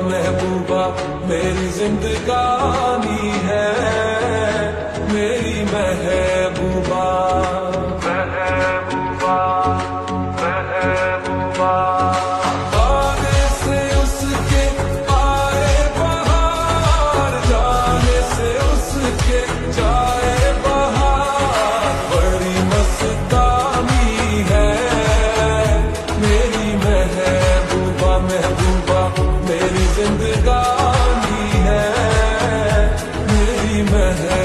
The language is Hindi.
महबूबा मेरी जिंदगानी है, मेरी महबूबा महबूबा महबूबा। आने से उसके आए बहार, जाने से उसके जाए बहार, बड़ी मस्तानी है मेरी महबूबा महबूबा मेरी जिंदगानी है, मेरी महबूबा।